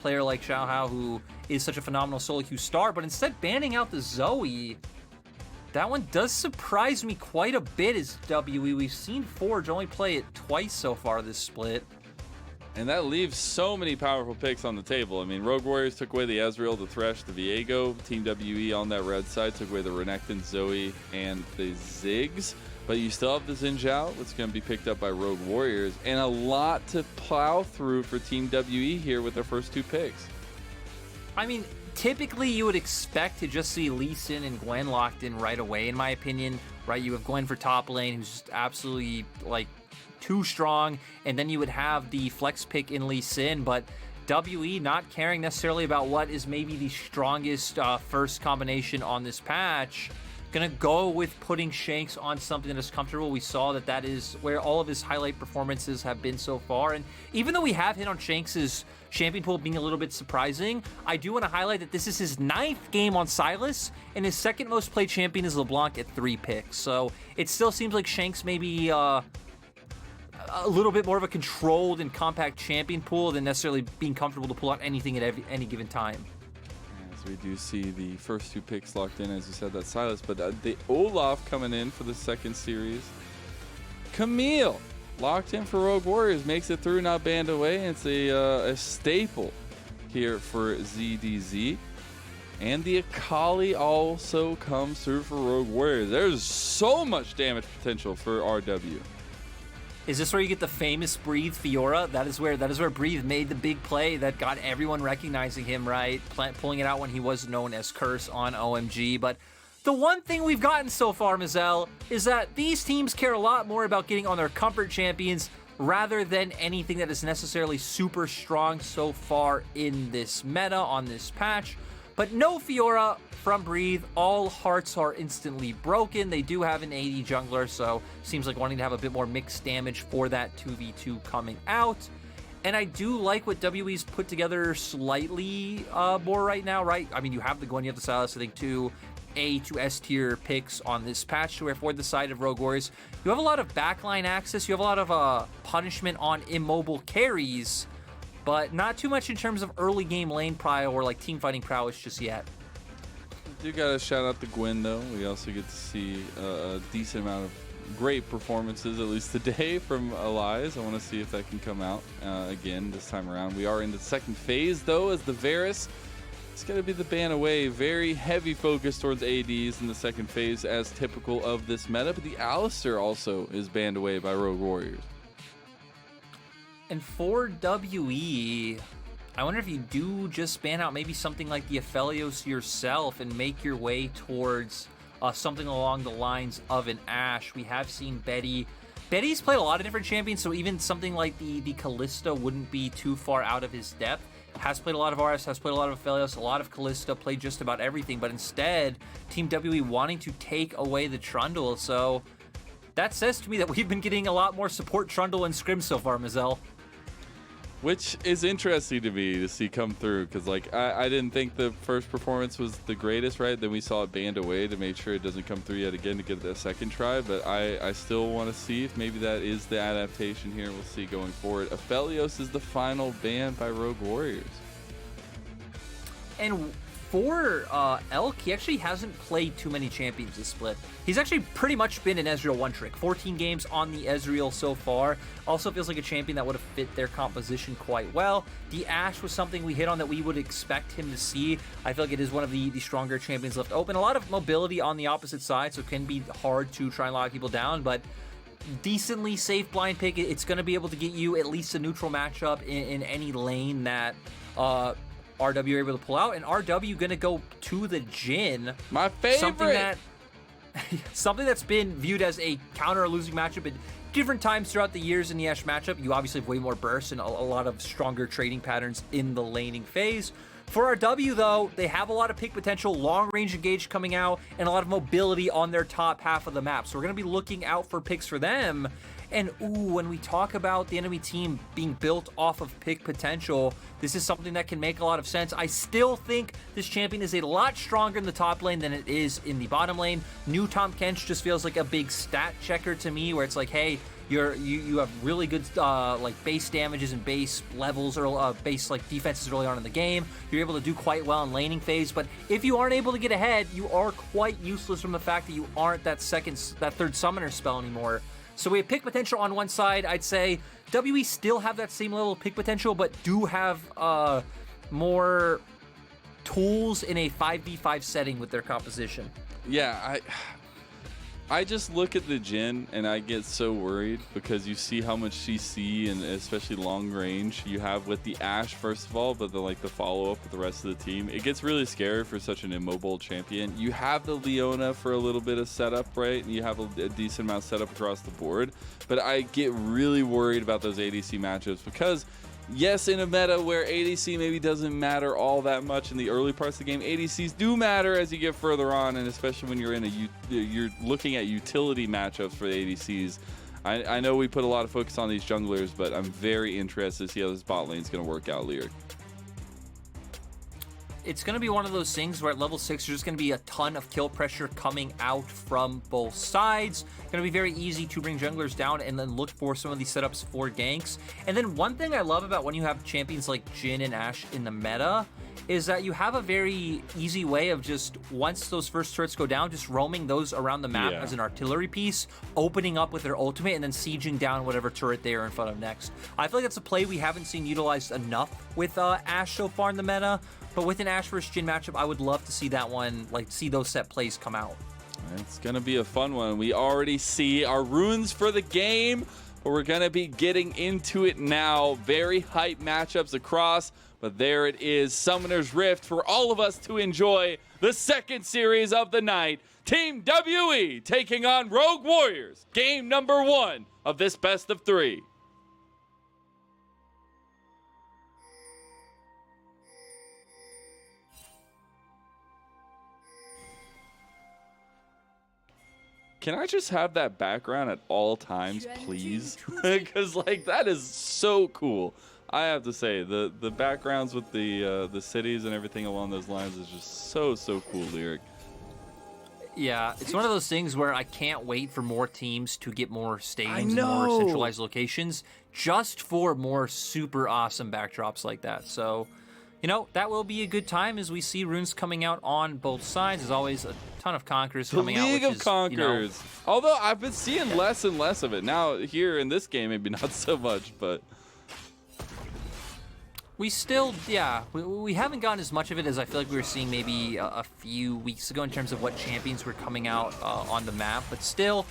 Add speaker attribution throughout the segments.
Speaker 1: player like Xiaohao, who is such a phenomenal solo queue star, but instead banning out the Zoe. That one does surprise me quite a bit as ZWuJi. We've seen Forge only play it twice so far this split.
Speaker 2: And that leaves so many powerful picks on the table. I mean, Rogue Warriors took away the Ezreal, the Thresh, the Viego. Team WE on that red side took away the Renekton, Zoe, and the Ziggs. But you still have the Xin Zhao, that's going to be picked up by Rogue Warriors. And a lot to plow through for Team WE here with their first 2 picks.
Speaker 1: I mean, typically you would expect to just see Lee Sin and Gwen locked in right away, in my opinion. Right, you have Gwen for top lane, who's just absolutely, like, too strong, and then you would have the flex pick in Lee Sin, but WE not caring necessarily about what is maybe the strongest first combination on this patch. Gonna go with putting Shanks on something that is comfortable. We saw that that is where all of his highlight performances have been so far, and even though we have hit on Shanks' champion pool being a little bit surprising, I do want to highlight that this is his 9th game on Sylas, and his 2nd most played champion is LeBlanc at 3 picks, so it still seems like Shanks maybe a little bit more of a controlled and compact champion pool than necessarily being comfortable to pull out anything at any given time.
Speaker 2: As we do see the first 2 picks locked in, as you said, that's Sylas, but the Olaf coming in for the 2nd series. Camille locked in for Rogue Warriors, makes it through, not banned away. It's a staple here for ZDZ. And the Akali also comes through for Rogue Warriors. There's so much damage potential for RW.
Speaker 1: Is this where you get the famous Breathe Fiora? That is where Breathe made the big play that got everyone recognizing him, right? Pulling it out when he was known as Curse on OMG. But the one thing we've gotten so far, Mazel, is that these teams care a lot more about getting on their comfort champions rather than anything that is necessarily super strong so far in this meta, on this patch. But no Fiora from Breathe. All hearts are instantly broken. They do have an AD jungler, so seems like wanting to have a bit more mixed damage for that 2v2 coming out. And I do like what WE's put together slightly more right now, right? I mean, you have the Gwen, you have the Sylas, I think, 2 A to S tier picks on this patch to where for the side of Rogue Warriors, you have a lot of backline access, you have a lot of punishment on immobile carries, but not too much in terms of early game lane prio or like team fighting prowess just yet.
Speaker 2: Do gotta shout out the Gwen though. We also get to see a decent amount of great performances, at least today, from Elias. I want to see if that can come out again this time around. We are in the 2nd phase though, as the Varus is going to be the ban away. Very heavy focus towards ADs in the 2nd phase, as typical of this meta. But the Alistair also is banned away by Rogue Warriors.
Speaker 1: And for WE, I wonder if you do just ban out maybe something like the Aphelios yourself and make your way towards something along the lines of an Ashe. We have seen Betty. Betty's played a lot of different champions, so even something like the Kalista wouldn't be too far out of his depth. Has played a lot of RS, has played a lot of Aphelios, a lot of Kalista, played just about everything, but instead, Team WE wanting to take away the Trundle, so that says to me that we've been getting a lot more support Trundle and Scrim so far, Mazel.
Speaker 2: Which is interesting to me to see come through, because like I didn't think the first performance was the greatest, right? Then we saw it banned away to make sure it doesn't come through yet again to get the 2nd try, but I still want to see if maybe that is the adaptation here. We'll see going forward. Aphelios is the final ban by Rogue Warriors.
Speaker 1: And for Elk, he actually hasn't played too many champions this split. He's actually pretty much been an Ezreal one-trick. 14 games on the Ezreal so far. Also feels like a champion that would have fit their composition quite well. The Ashe was something we hit on that we would expect him to see. I feel like it is one of the stronger champions left open. A lot of mobility on the opposite side, so it can be hard to try and lock people down, but decently safe blind pick. It's going to be able to get you at least a neutral matchup in any lane that RW are able to pull out, and RW gonna go to the Jhin.
Speaker 2: My favorite!
Speaker 1: Something that's been viewed as a counter or losing matchup at different times throughout the years in the Ashe matchup. You obviously have way more bursts and a lot of stronger trading patterns in the laning phase. For RW though, they have a lot of pick potential, long range engage coming out, and a lot of mobility on their top half of the map. So we're gonna be looking out for picks for them. And ooh, when we talk about the enemy team being built off of pick potential, this is something that can make a lot of sense. I still think this champion is a lot stronger in the top lane than it is in the bottom lane. New Tahm Kench just feels like a big stat checker to me, where it's like, hey, You have really good like base damages and base levels or base like defenses early on in the game. You're able to do quite well in laning phase, but if you aren't able to get ahead, you are quite useless from the fact that you aren't that third summoner spell anymore. So we have pick potential on one side. I'd say WE still have that same level of pick potential, but do have more tools in a 5v5 setting with their composition.
Speaker 2: Yeah, I just look at the Jhin and I get so worried because you see how much CC and especially long range you have with the Ashe first of all, but the follow up with the rest of the team. It gets really scary for such an immobile champion. You have the Leona for a little bit of setup, right? And you have a decent amount of setup across the board, but I get really worried about those ADC matchups because yes, in a meta where ADC maybe doesn't matter all that much in the early parts of the game, ADCs do matter as you get further on, and especially when you're looking at utility matchups for the ADCs. I know we put a lot of focus on these junglers, but I'm very interested to see how this bot lane is going to work out, Lyric.
Speaker 1: It's going to be one of those things where at level 6 there's going to be a ton of kill pressure coming out from both sides. Going to be very easy to bring junglers down and then look for some of these setups for ganks. And then one thing I love about when you have champions like Jhin and Ashe in the meta is that you have a very easy way of just, once those first turrets go down, just roaming those around the map as an artillery piece, opening up with their ultimate, and then sieging down whatever turret they are in front of next. I feel like that's a play we haven't seen utilized enough with Ashe so far in the meta, but with an Ashe versus Jhin matchup, I would love to see that one, like, see those set plays come out.
Speaker 2: It's going to be a fun one. We already see our runes for the game, but we're going to be getting into it now. Very hype matchups across, but there it is, Summoner's Rift for all of us to enjoy. The second series of the night, Team WE taking on Rogue Warriors. Game number 1 of this best of 3. Can I just have that background at all times, please? Because like that is so cool. I have to say the backgrounds with the cities and everything along those lines is just so cool, Lyric.
Speaker 1: Yeah, it's one of those things where I can't wait for more teams to get more stadiums and more centralized locations just for more super awesome backdrops like that. So, you know, that will be a good time as we see runes coming out on both sides. There's always a ton of Conquerors coming out.
Speaker 2: League of Conquerors. You know, although I've been seeing less and less of it. Now here in this game, maybe not so much, but...
Speaker 1: We still, we haven't gotten as much of it as I feel like we were seeing maybe a few weeks ago in terms of what champions were coming out on the map, but still,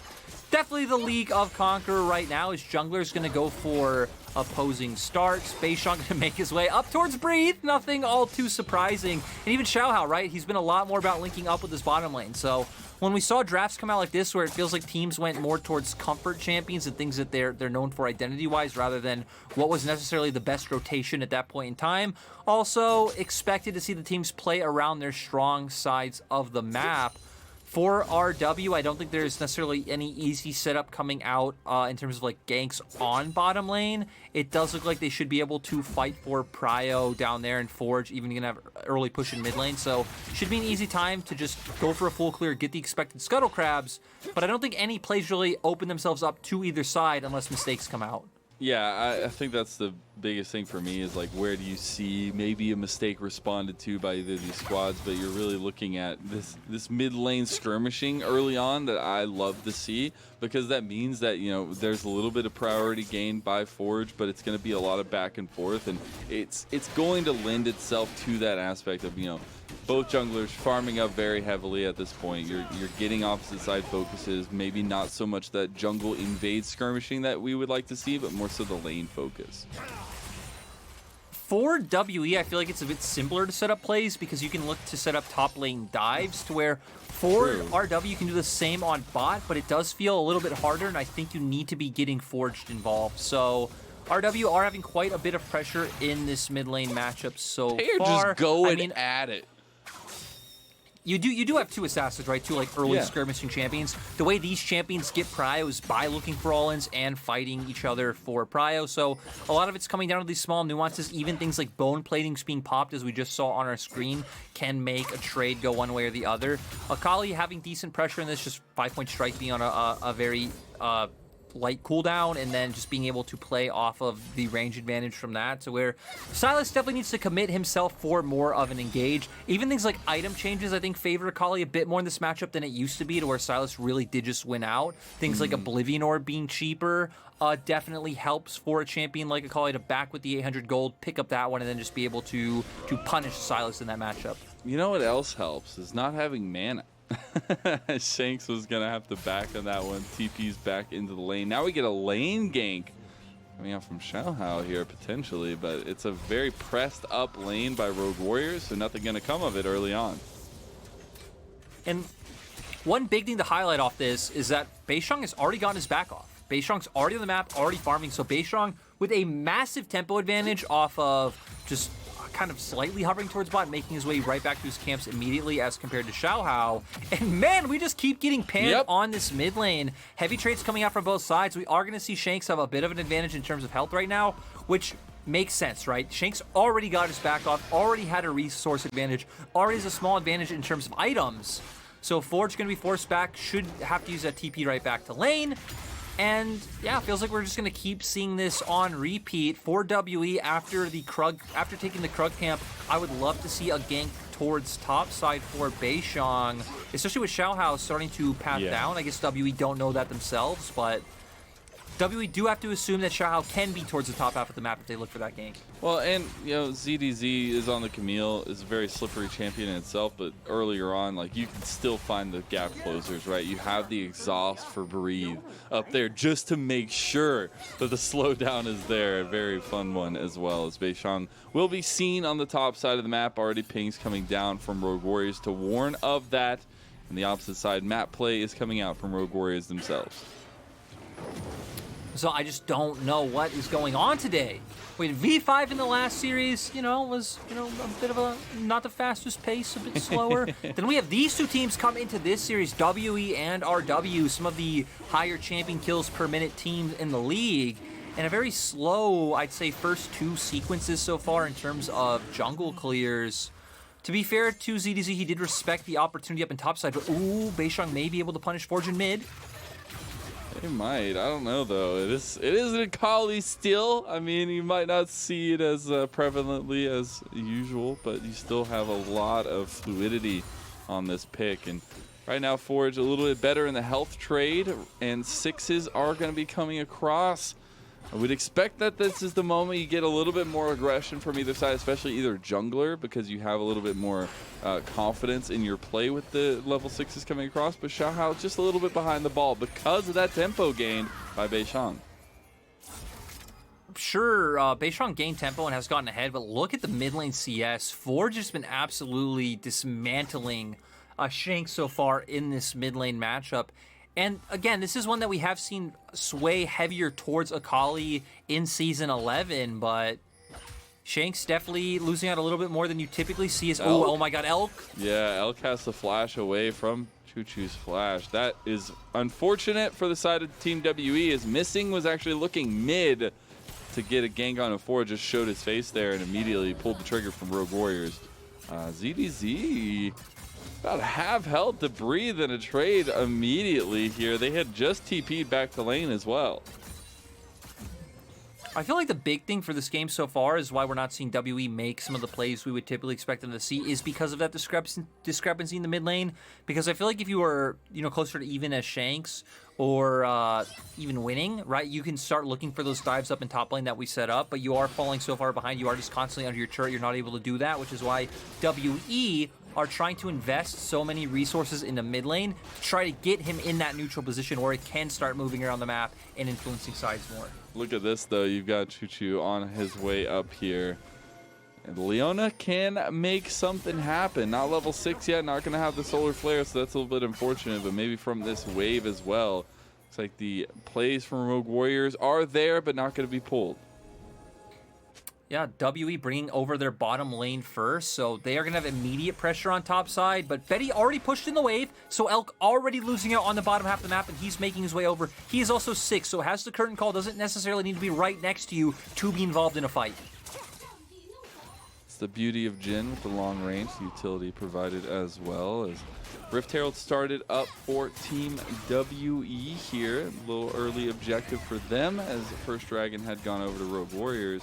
Speaker 1: definitely the League of Conqueror right now is jungler's going to go for opposing starts. Beishang going to make his way up towards Breathe, nothing all too surprising. And even Xiaohao, right, he's been a lot more about linking up with his bottom lane, so when we saw drafts come out like this where it feels like teams went more towards comfort champions and things that they're known for identity-wise rather than what was necessarily the best rotation at that point in time, also expected to see the teams play around their strong sides of the map. For RW, I don't think there's necessarily any easy setup coming out in terms of like ganks on bottom lane. It does look like they should be able to fight for Prio down there and Forge, even gonna have early push in mid lane. So should be an easy time to just go for a full clear, get the expected scuttle crabs. But I don't think any plays really open themselves up to either side unless mistakes come out.
Speaker 2: Yeah, I think that's the biggest thing for me is like where do you see maybe a mistake responded to by either of these squads, but you're really looking at this mid lane skirmishing early on that I love to see because that means that, you know, there's a little bit of priority gained by Forge, but it's going to be a lot of back and forth, and it's going to lend itself to that aspect of, you know, both junglers farming up very heavily at this point. You're getting opposite side focuses, maybe not so much that jungle invade skirmishing that we would like to see, but more so the lane focus.
Speaker 1: For WE, I feel like it's a bit simpler to set up plays because you can look to set up top lane dives to where for RW you can do the same on bot, but it does feel a little bit harder, and I think you need to be getting Forged involved. So RW are having quite a bit of pressure in this mid lane matchup so
Speaker 2: They're
Speaker 1: far.
Speaker 2: Just going at it.
Speaker 1: You do have two assassins, right? Two like early skirmishing champions. The way these champions get prio is by looking for all-ins and fighting each other for prio. So a lot of it's coming down to these small nuances. Even things like bone plating's being popped, as we just saw on our screen, can make a trade go one way or the other. Akali having decent pressure in this, just 5-point strike being on a very light cooldown and then just being able to play off of the range advantage from that, to where Silas definitely needs to commit himself for more of an engage. Even things like item changes, I think, favor Akali a bit more in this matchup than it used to be, to where Silas really did just win out. Things like Oblivion Orb being cheaper definitely helps for a champion like Akali to back with the 800 gold, pick up that one, and then just be able to punish Silas in that matchup.
Speaker 2: You know what else helps is not having mana. Shanks was going to have to back on that one. TP's back into the lane. Now we get a lane gank coming out from Xiaohao here potentially, but it's a very pressed up lane by Rogue Warriors, so nothing going to come of it early on.
Speaker 1: And one big thing to highlight off this is that Beishang has already gotten his back off. Beishang's already on the map, already farming, so Beishang with a massive tempo advantage off of just kind of slightly hovering towards bot, making his way right back to his camps immediately as compared to Xiaohao. And man, we just keep getting panned on this mid lane. Heavy trades coming out from both sides. We are going to see Shanks have a bit of an advantage in terms of health right now, which makes sense, right? Shanks already got his back off, already had a resource advantage, already has a small advantage in terms of items. So Forge going to be forced back, should have to use that TP right back to lane. And yeah, feels like we're just going to keep seeing this on repeat for WE after taking the Krug camp. I would love to see a gank towards top side for Beishang, especially with Xiaohao starting to path down. I guess WE don't know that themselves, but WE do have to assume that Xiaohao can be towards the top half of the map if they look for that gank.
Speaker 2: Well, and, you know, ZDZ is on the Camille, is a very slippery champion in itself, but earlier on, like, you can still find the gap closers, right? You have the exhaust for Breathe up there just to make sure that the slowdown is there. A very fun one as well, as Beishang will be seen on the top side of the map. Already pings coming down from Rogue Warriors to warn of that. And the opposite side, map play is coming out from Rogue Warriors themselves.
Speaker 1: So I just don't know what is going on today. Wait, V5 in the last series, was, a bit of a, not the fastest pace, a bit slower. Then we have these two teams come into this series, WE and RW, some of the higher champion kills per minute teams in the league. And a very slow, I'd say, first two sequences so far in terms of jungle clears. To be fair to ZDZ, he did respect the opportunity up in topside, but ooh, Beishang may be able to punish Forge in mid.
Speaker 2: They might. I don't know, though. It is an Akali still. I mean, you might not see it as prevalently as usual, but you still have a lot of fluidity on this pick. And right now, Forge a little bit better in the health trade, and sixes are going to be coming across. I would expect that this is the moment you get a little bit more aggression from either side, especially either jungler, because you have a little bit more confidence in your play with the level 6s coming across. But Xiaohao just a little bit behind the ball because of that tempo gained by Beishang.
Speaker 1: Sure, Beishang gained tempo and has gotten ahead, but look at the mid lane CS. Forge has been absolutely dismantling Shanks so far in this mid lane matchup. And again, this is one that we have seen sway heavier towards Akali in Season 11, but Shanks definitely losing out a little bit more than you typically see. Oh my god, Elk.
Speaker 2: Yeah, Elk has to flash away from QiuQiu's flash. That is unfortunate for the side of Team WE, as Missing was actually looking mid to get a gank on a Forge, just showed his face there and immediately pulled the trigger from Rogue Warriors. ZDZ about half health to breathe in a trade immediately here. They had just TP'd back to lane as well.
Speaker 1: I feel like the big thing for this game so far is why we're not seeing WE make some of the plays we would typically expect them to see is because of that discrepancy in the mid lane. Because I feel like if you were, closer to even as Shanks or even winning, right, you can start looking for those dives up in top lane that we set up, but you are falling so far behind, you are just constantly under your turret, you're not able to do that, which is why WE are trying to invest so many resources in the mid lane to try to get him in that neutral position where he can start moving around the map and influencing sides more.
Speaker 2: Look at this, though. You've got QiuQiu on his way up here. And Leona can make something happen. Not level 6 yet, not going to have the solar flare, so that's a little bit unfortunate, but maybe from this wave as well. Looks like the plays from Rogue Warriors are there, but not going to be pulled.
Speaker 1: Yeah, WE bringing over their bottom lane first, so they are going to have immediate pressure on top side, but Betty already pushed in the wave, so Elk already losing out on the bottom half of the map, and he's making his way over. He is also 6, so has the curtain call, doesn't necessarily need to be right next to you to be involved in a fight.
Speaker 2: the beauty of Jhin with the long range, the utility provided as well. As Rift Herald started up for Team WE here. A little early objective for them as the first dragon had gone over to Rogue Warriors.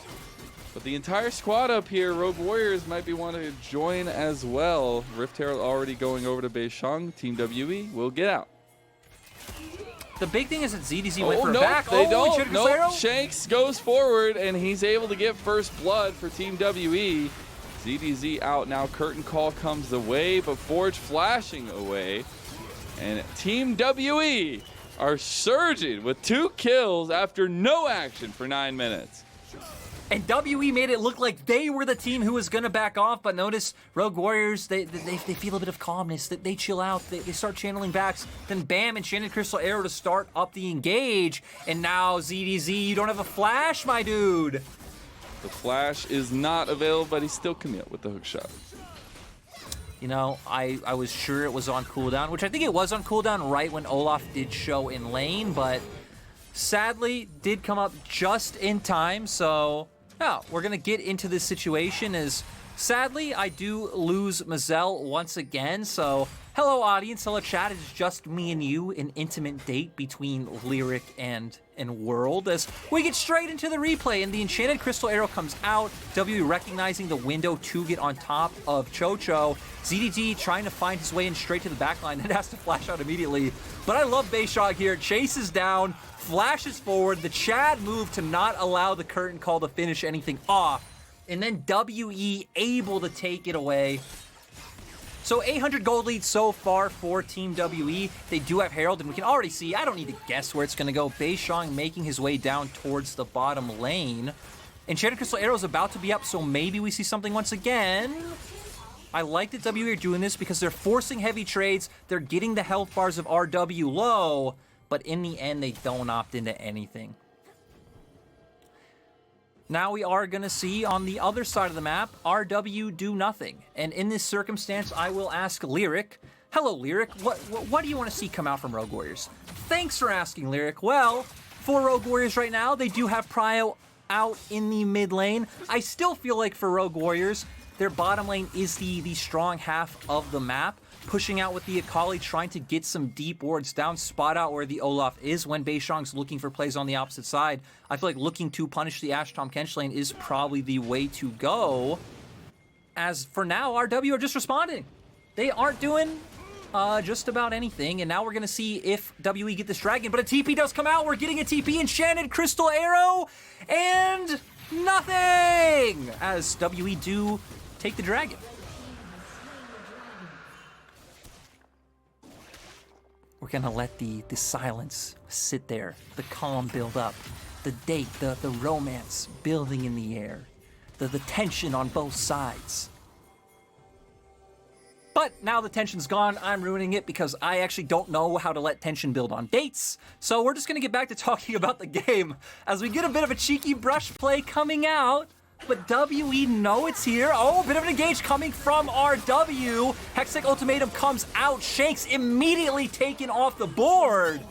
Speaker 2: But the entire squad up here, Rogue Warriors might be wanting to join as well. Rift Herald already going over to Beishang. Team WE will get out.
Speaker 1: The big thing is that ZWuJi went for
Speaker 2: no,
Speaker 1: a back.
Speaker 2: They
Speaker 1: don't.
Speaker 2: don't. Nope. Shanks goes forward, and he's able to get first blood for Team WE. ZWuJi out now. Curtain call comes the way, but Forge flashing away. And Team WE are surging with 2 kills after no action for 9 minutes.
Speaker 1: And WE made it look like they were the team who was going to back off, but notice Rogue Warriors, they feel a bit of calmness, they chill out, they start channeling backs, then bam, Enchanted Crystal Arrow to start up the engage, and now ZWuJi, you don't have a flash, my dude.
Speaker 2: The flash is not available, but he's still Camille with the hook shot.
Speaker 1: You know, I was sure it was on cooldown, which I think it was on cooldown right when Olaf did show in lane, but sadly did come up just in time, so now we're gonna get into this situation as sadly I do lose Mazel once again. So hello audience, hello chat, it's just me and you, an intimate date between Lyric and World as we get straight into the replay and the Enchanted Crystal Arrow comes out, W recognizing the window to get on top of Chocho. ZWuJi trying to find his way in straight to the backline, then has to flash out immediately. But I love Beishang here, chases down, flashes forward, the Chad move to not allow the curtain call to finish anything off, and then WE able to take it away. So 800 gold lead so far for Team WE. They do have Herald, and we can already see, I don't need to guess where it's going to go. Beishang making his way down towards the bottom lane. Enchanted Crystal Arrow is about to be up, so maybe we see something once again. I like that WE are doing this because they're forcing heavy trades. They're getting the health bars of RW low, but in the end, they don't opt into anything. Now we are going to see on the other side of the map, RW do nothing. And in this circumstance, I will ask Lyric. Hello, Lyric. What do you want to see come out from Rogue Warriors? Thanks for asking, Lyric. Well, for Rogue Warriors right now, they do have Prio out in the mid lane. I still feel like for Rogue Warriors, their bottom lane is the strong half of the map. Pushing out with the Akali, trying to get some deep wards down, spot out where the Olaf is when Beishang's looking for plays on the opposite side. I feel like looking to punish the Ashe Tom Kench lane is probably the way to go. As for now, RW are just responding. They aren't doing just about anything, and now we're gonna see if WE get this dragon, but a TP does come out. We're getting a TP, Enchanted Crystal Arrow, and nothing! As WE do take the dragon. We're gonna let the silence sit there, the calm build up, the date, the romance building in the air, the tension on both sides. But now the tension's gone, I'm ruining it because I actually don't know how to let tension build on dates. So we're just gonna get back to talking about the game as we get a bit of a cheeky brush play coming out. But WE know it's here. Oh, bit of an engage coming from RW. Hextech Ultimatum comes out. Shanks immediately taken off the board.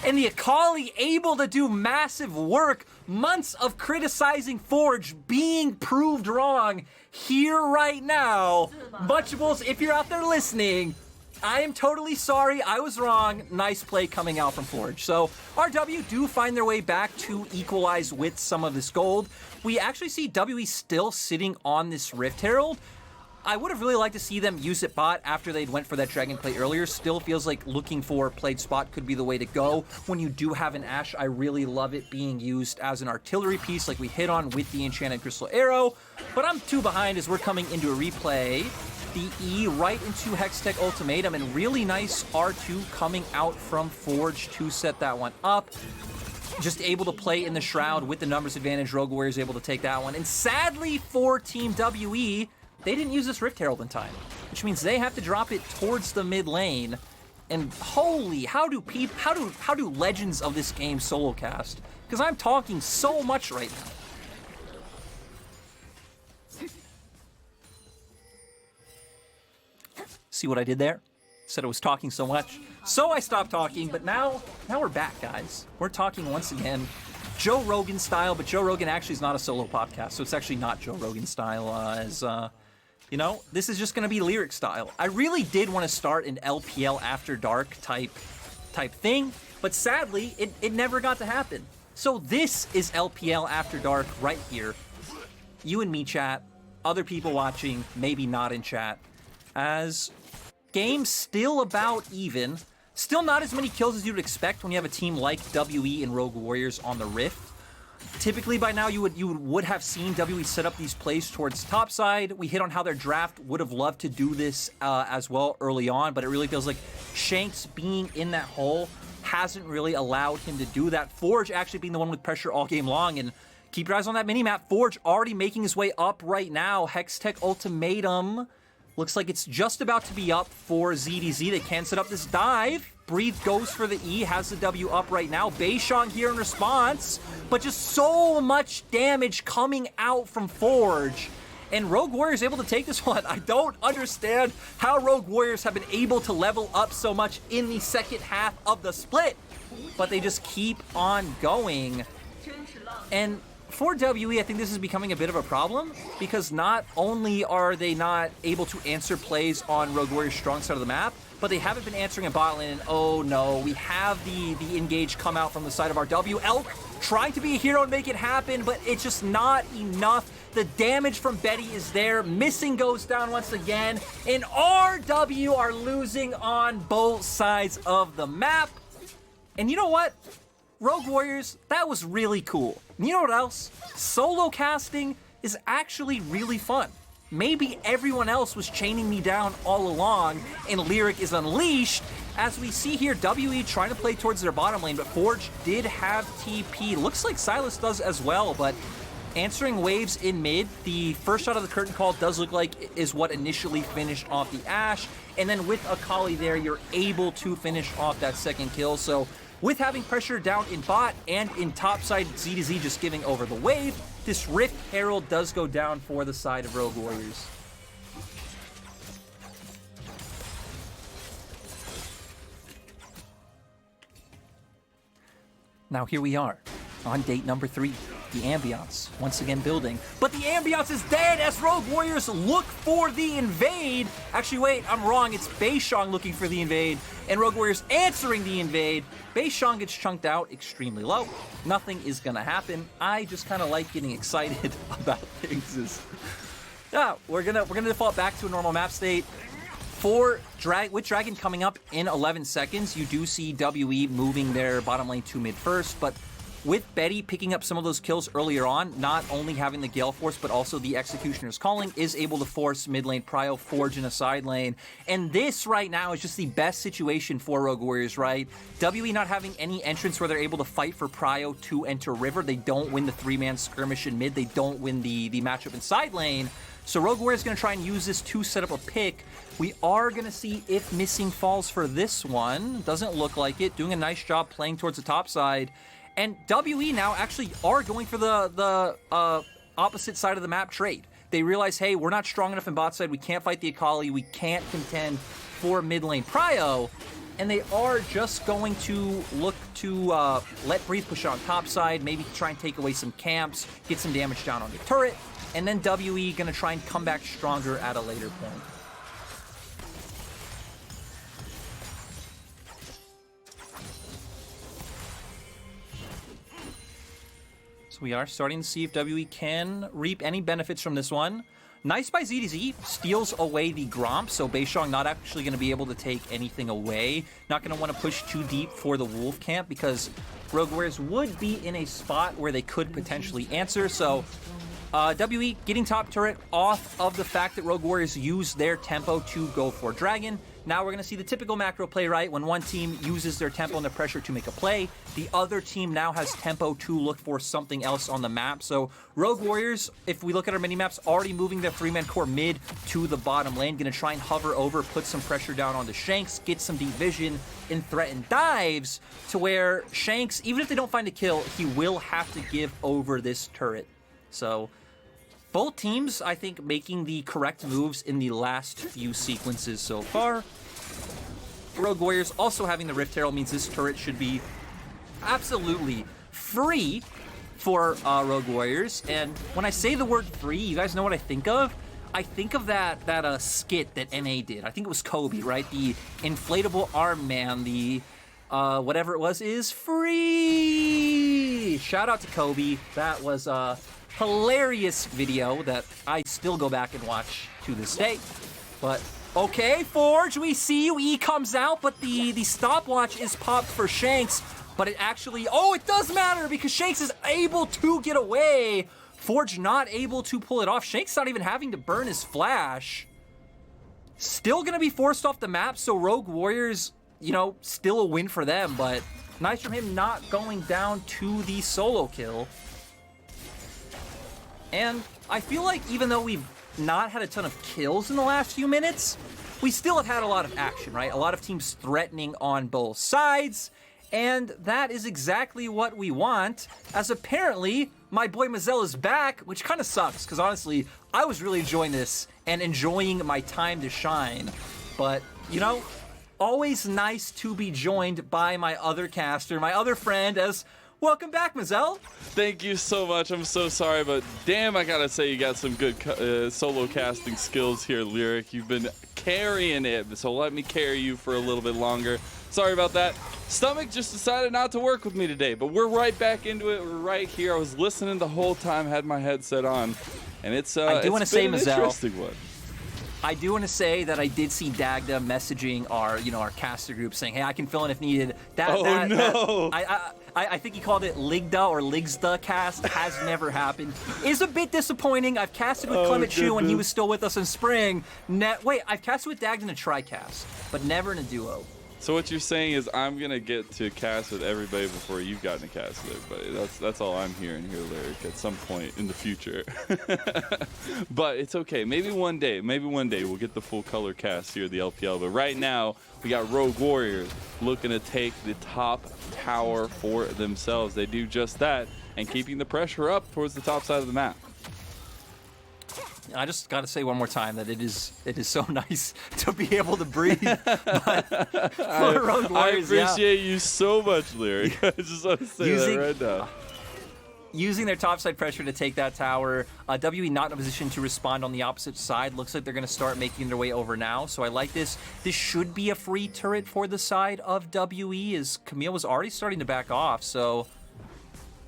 Speaker 1: And the Akali able to do massive work. Months of criticizing Forge being proved wrong here right now. Butchables, if you're out there listening, I am totally sorry. I was wrong. Nice play coming out from Forge. So RW do find their way back to equalize with some of this gold. We actually see WE still sitting on this Rift Herald. I would have really liked to see them use it bot after they'd went for that Dragon play earlier. Still feels like looking for played spot could be the way to go. When you do have an Ashe, I really love it being used as an artillery piece like we hit on with the Enchanted Crystal Arrow. But I'm 2 behind as we're coming into a replay. The E right into Hextech Ultimatum, and really nice R2 coming out from Forge to set that one up. Just able to play in the Shroud with the numbers advantage. Rogue Warriors able to take that one. And sadly for Team WE, they didn't use this Rift Herald in time, which means they have to drop it towards the mid lane. And holy, how do legends of this game solo cast? Because I'm talking so much right now. See what I did there? Said I was talking so much. So I stopped talking, but now we're back, guys. We're talking once again. Joe Rogan style, but Joe Rogan actually is not a solo podcast, so it's actually not Joe Rogan style. You know, this is just going to be lyric style. I really did want to start an LPL After Dark type thing, but sadly, it never got to happen. So this is LPL After Dark right here. You and me, chat. Other people watching, maybe not in chat. As game's still about even. Still not as many kills as you'd expect when you have a team like WE and Rogue Warriors on the Rift. Typically by now you would have seen WE set up these plays towards topside. We hit on how their draft would have loved to do this as well early on, but it really feels like Shanks being in that hole hasn't really allowed him to do that. Forge actually being the one with pressure all game long, and keep your eyes on that minimap. Forge already making his way up right now. Hextech Ultimatum looks like it's just about to be up for ZDZ. They can set up this dive. Breathe goes for the E, has the W up right now. Beishang here in response, but just so much damage coming out from Forge. And Rogue Warriors able to take this one. I don't understand how Rogue Warriors have been able to level up so much in the second half of the split, but they just keep on going. And for WE, I think this is becoming a bit of a problem, because not only are they not able to answer plays on Rogue Warriors' strong side of the map, but they haven't been answering a bot lane, and oh no, we have the engage come out from the side of our W. Elk trying to be a hero and make it happen, but it's just not enough. The damage from Betty is there. Missing goes down once again, and RW are losing on both sides of the map. And you know what? Rogue Warriors, that was really cool. And you know what else? Solo casting is actually really fun. Maybe everyone else was chaining me down all along, and Lyric is unleashed. As we see here, WE trying to play towards their bottom lane, but Forge did have TP. Looks like Silas does as well, but answering waves in mid, the first shot of the curtain call does look like is what initially finished off the Ashe, and then with Akali there, you're able to finish off that second kill. So with having pressure down in bot and in topside, Z2Z just giving over the wave, this Rift Herald does go down for the side of Rogue Warriors. Now here we are, on date number 3. The ambiance once again building, but the ambiance is dead as Rogue Warriors look for the invade. Actually, wait, I'm wrong. It's Beishang looking for the invade, and Rogue Warriors answering the invade. Beishang gets chunked out extremely low. Nothing is gonna happen. I just kind of like getting excited about things. Yeah, we're gonna default back to a normal map state. With Dragon coming up in 11 seconds, you do see WE moving their bottom lane to mid first, but with Betty picking up some of those kills earlier on, not only having the Gale Force, but also the Executioner's Calling is able to force mid lane Prio, Forge in a side lane. And this right now is just the best situation for Rogue Warriors, right? WE not having any entrance where they're able to fight for Prio to enter River. They don't win the 3-man skirmish in mid. They don't win the matchup in side lane. So Rogue Warriors going to try and use this to set up a pick. We are going to see if Missing falls for this one. Doesn't look like it. Doing a nice job playing towards the top side. And WE now actually are going for the opposite side of the map trade. They realize, hey, we're not strong enough in bot side. We can't fight the Akali. We can't contend for mid lane Prio. And they are just going to look to let Breathe push on top side, maybe try and take away some camps, get some damage down on the turret, and then WE going to try and come back stronger at a later point. So we are starting to see if WE can reap any benefits from this one. Nice by ZDZ, steals away the Gromp, so Beishang not actually going to be able to take anything away. Not going to want to push too deep for the Wolf camp because Rogue Warriors would be in a spot where they could potentially answer, so WE getting top turret off of the fact that Rogue Warriors use their tempo to go for Dragon. Now we're going to see the typical macro play, right? When one team uses their tempo and their pressure to make a play, the other team now has tempo to look for something else on the map. So Rogue Warriors, if we look at our mini-maps, already moving their 3-man core mid to the bottom lane. Going to try and hover over, put some pressure down on the Shanks, get some deep vision, and threaten dives to where Shanks, even if they don't find a kill, he will have to give over this turret. So both teams, I think, making the correct moves in the last few sequences so far. Rogue Warriors also having the Rift Herald means this turret should be absolutely free for Rogue Warriors. And when I say the word free, you guys know what I think of? I think of that skit that NA did. I think it was Kobe, right? The inflatable arm man, the whatever it was, is free. Shout out to Kobe. That was a hilarious video that I still go back and watch to this day. But okay, Forge, we see you. E comes out, but the stopwatch is popped for Shanks. But it actually, oh, it does matter because Shanks is able to get away. Forge not able to pull it off. Shanks not even having to burn his flash. Still gonna be forced off the map, so Rogue Warriors, you know, still a win for them, but nice from him not going down to the solo kill. And I feel like even though we've not had a ton of kills in the last few minutes, we still have had a lot of action, right? A lot of teams threatening on both sides, and that is exactly what we want, as apparently my boy Mazel is back, which kind of sucks, because honestly, I was really enjoying this and enjoying my time to shine. But, you know, always nice to be joined by my other caster, my other friend, as welcome back, Mazel.
Speaker 2: Thank you so much. I'm so sorry, but damn, I gotta say you got some good solo casting skills here, Lyric. You've been carrying it, so let me carry you for a little bit longer. Sorry about that. Stomach just decided not to work with me today, but we're right back into it. We're right here. I was listening the whole time, had my headset on, and it's
Speaker 1: I do want to say, Mazel,
Speaker 2: interesting one.
Speaker 1: I do want to say that I did see Dagda messaging our caster group saying, "Hey, I can fill in if needed." I think he called it Ligda or Ligzda cast. Has never happened. Is a bit disappointing. I've casted with Clement Chu when he was still with us in spring. Wait, I've casted with Dagda in a tri-cast, but never in a duo.
Speaker 2: So what you're saying is I'm gonna get to cast with everybody before you've gotten to cast with everybody. That's all I'm hearing here, Lyric, at some point in the future. But it's okay. Maybe one day we'll get the full color cast here at the LPL. But right now we got Rogue Warriors looking to take the top tower for themselves. They do just that, and keeping the pressure up towards the top side of the map.
Speaker 1: I just got to say one more time that it is so nice to be able to breathe. But for Rogue Warriors,
Speaker 2: I appreciate you so much, Lyric. I just want to say that right now.
Speaker 1: Using their topside pressure to take that tower, WE not in a position to respond on the opposite side. Looks like they're going to start making their way over now. So I like this. This should be a free turret for the side of WE, as Camille was already starting to back off. So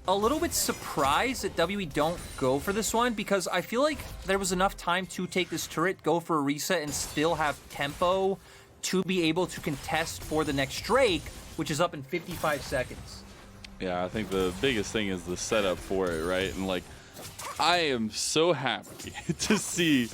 Speaker 1: a little bit surprised that WE don't go for this one, because I feel like there was enough time to take this turret, go for a reset, and still have tempo to be able to contest for the next Drake, which is up in 55 seconds.
Speaker 2: Yeah, I think the biggest thing is the setup for it, right? And like, I am so happy to see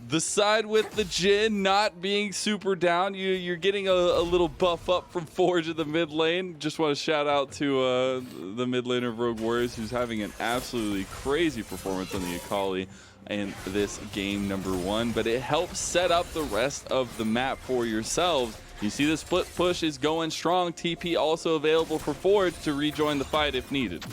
Speaker 2: the side with the Jhin not being super down. You're getting a little buff up from Forge in the mid lane. Just want to shout out to the mid laner of Rogue Warriors, who's having an absolutely crazy performance on the Akali in this game #1. But it helps set up the rest of the map for yourselves. You see the split push is going strong. TP also available for Forge to rejoin the fight if needed.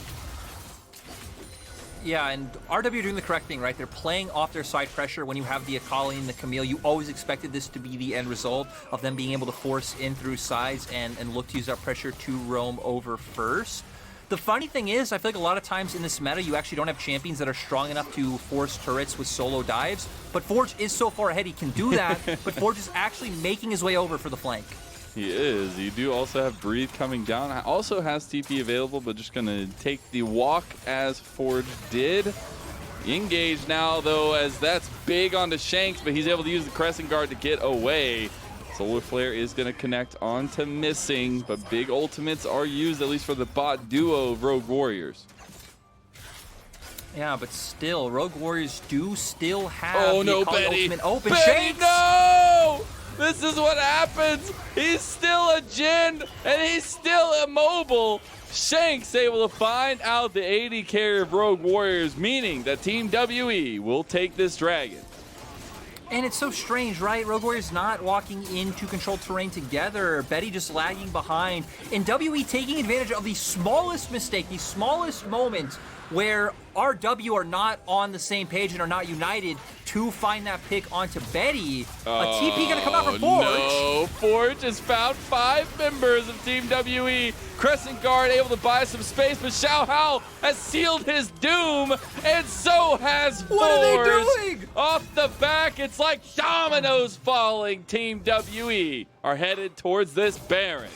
Speaker 1: Yeah, and RW doing the correct thing, right? They're playing off their side pressure. When you have the Akali and the Camille, you always expected this to be the end result of them being able to force in through sides and look to use that pressure to roam over first. The funny thing is, I feel like a lot of times in this meta, you actually don't have champions that are strong enough to force turrets with solo dives, but Forge is so far ahead he can do that, but Forge is actually making his way over for the flank.
Speaker 2: He is. You do also have Breathe coming down. Also has TP available, but just going to take the walk as Forge did. Engage now, though, as that's big onto Shanks, but he's able to use the Crescent Guard to get away. Solar Flare is going to connect onto Missing, but big ultimates are used, at least for the bot duo of Rogue Warriors.
Speaker 1: Yeah, but still, Rogue Warriors do still have the ultimate open.
Speaker 2: Betty,
Speaker 1: Shanks!
Speaker 2: no! This is what happens. He's still a Jhin, and he's still immobile. Shanks able to find out the AD carry of Rogue Warriors, meaning that Team WE will take this dragon.
Speaker 1: And it's so strange, right? Rogue Warriors not walking into controlled terrain together. Betty just lagging behind. And WE taking advantage of the smallest mistake, the smallest moment where RW are not on the same page and are not united to find that pick onto Betty. A TP gonna come out from Forge.
Speaker 2: No, Forge has found 5 members of Team WE. Crescent Guard able to buy some space, but Xiaohao has sealed his doom, and so has Forge.
Speaker 1: What are they doing?
Speaker 2: Off the back, it's like dominoes falling. Team WE are headed towards this Baron.